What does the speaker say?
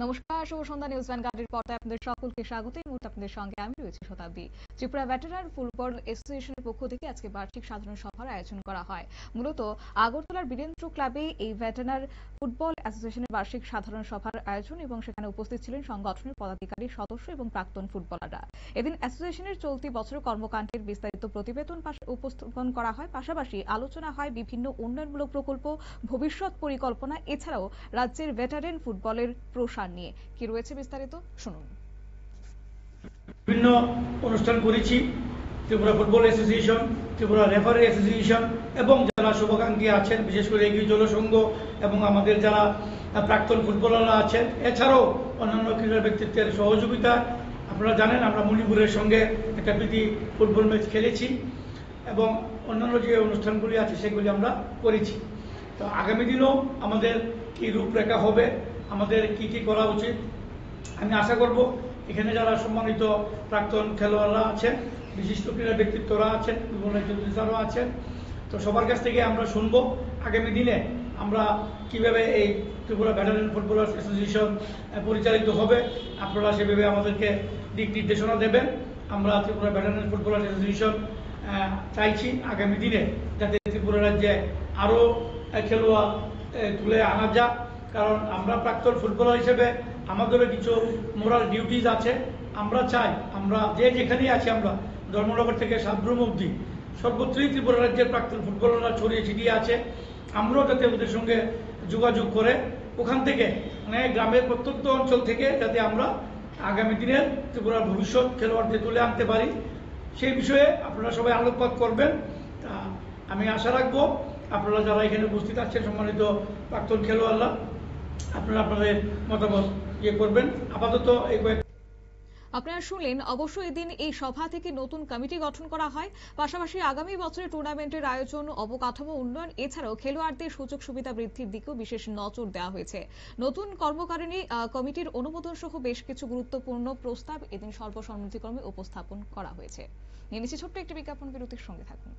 নমস্কার, শুভ সন্ধ্যা। নিউজ ভ্যানগার্ডের পর্দায় আপনাদের সকলকে স্বাগত। এই মুহূর্তে আপনাদের সঙ্গে আমি রয়েছি শতাব্দী। ত্রিপুরা ভেটেরান ফুটবল অ্যাসোসিয়েশনের পক্ষ থেকে আজকে বার্ষিক সাধারণ সভার আয়োজন করা হয়। মূলত আগরতলার বীরেন্দ্র ক্লাবে এই ভেটেরান ফুটবল অ্যাসোসিয়েশনের বার্ষিক সাধারণ সভার আয়োজন এবং সেখানে উপস্থিত ছিলেন সংগঠনের পদাধিকারী, সদস্য এবং প্রাক্তন ফুটবলাররা। এদিন অ্যাসোসিয়েশনের চলতি বছরের কর্মকাণ্ডের বিস্তারিত প্রতিবেদন উপস্থাপন করা হয়, পাশাপাশি আলোচনা হয় বিভিন্ন উন্নয়নমূলক প্রকল্প, ভবিষ্যৎ পরিকল্পনা, এছাড়াও রাজ্যের ভেটারেন ফুটবলের প্রসার নিয়ে। কি রয়েছে বিস্তারিত শুনুন। বিভিন্ন অনুষ্ঠান করেছি, Tripura football association, Tripura referee association এবং যারা শুভাকাঙ্ক্ষী আছেন, বিশেষ করে এগিয়ে জলসংঘ এবং আমাদের যারা প্রাক্তন ফুটবলাররা আছেন, এছাড়াও অন্যান্য ক্রীড়া ব্যক্তিত্বের সহযোগিতা। আপনারা জানেন আমরা মণিপুরের সঙ্গে একটা প্রীতি ফুটবল ম্যাচ খেলেছি এবং অন্যান্য যে অনুষ্ঠানগুলি আছে সেগুলি আমরা করেছি। তো আগামী দিনেও আমাদের কি রূপরেখা হবে, আমাদের কি কি করা উচিত, আমি আশা করব এখানে যারা সম্মানিত প্রাক্তন খেলোয়াড়রা আছেন, বিশিষ্ট ক্রীড়া ব্যক্তিত্বরা আছেন, বিভিন্ন চৌধুরীরাও আছেন, তো সবার কাছ থেকে আমরা শুনবো আগামী দিনে আমরা কিভাবে এই ত্রিপুরা ভেটারেন ফুটবলার্স অ্যাসোসিয়েশন পরিচালিত হবে। আপনারা সেভাবে আমাদেরকে দিক নির্দেশনা দেবেন। আমরা ত্রিপুরা ভেটারেন ফুটবলার্স অ্যাসোসিয়েশন চাইছি আগামী দিনে যাতে ত্রিপুরা রাজ্যে আরও খেলোয়াড় তুলে আনা যাক, কারণ আমরা প্রাক্তন ফুটবলার হিসেবে আমাদেরও কিছু মোরাল ডিউটিজ আছে। আমরা চাই আমরা যে যেখানেই আছি, আমরা ধর্মনগর থেকে সাবরুম অবধি সর্বত্রই ত্রিপুরা রাজ্যের প্রাক্তন ফুটবলাররা ছড়িয়ে ছিটিয়ে আছে। আমরাও যাতে ওদের সঙ্গে যোগাযোগ করে ওখান থেকে মানে গ্রামের প্রত্যন্ত অঞ্চল থেকে যাতে আমরা আগামী দিনের ত্রিপুরার ভবিষ্যৎ খেলোয়াড়দের তুলে আনতে পারি, সেই বিষয়ে আপনারা সবাই আলোকপাত করবেন। আমি আশা রাখবো আপনারা যারা এখানে উপস্থিত আছেন, সম্মানিত প্রাক্তন খেলোয়াড়রা, আপনারা আপনাদের মতামত করবেন। আপাতত এই আপনারা শুনলেন। অবশ্য এদিন এই সভা থেকে নতুন কমিটি গঠন করা হয়, পাশাপাশি আগামী বছরে টুর্নামেন্টের আয়োজন, অবকাঠামো উন্নয়ন, এছাড়াও খেলোয়াড়দের সুযোগ সুবিধা বৃদ্ধির দিকেও বিশেষ নজর দেওয়া হয়েছে। নতুন কর্মকারিণী কমিটির অনুমোদন সহ বেশ কিছু গুরুত্বপূর্ণ প্রস্তাব এদিন সর্বসম্মতিক্রমে উপস্থাপন করা হয়েছে। নিয়ে নিচ্ছে ছোট্ট একটি বিজ্ঞাপন বিরতির, সঙ্গে থাকুন।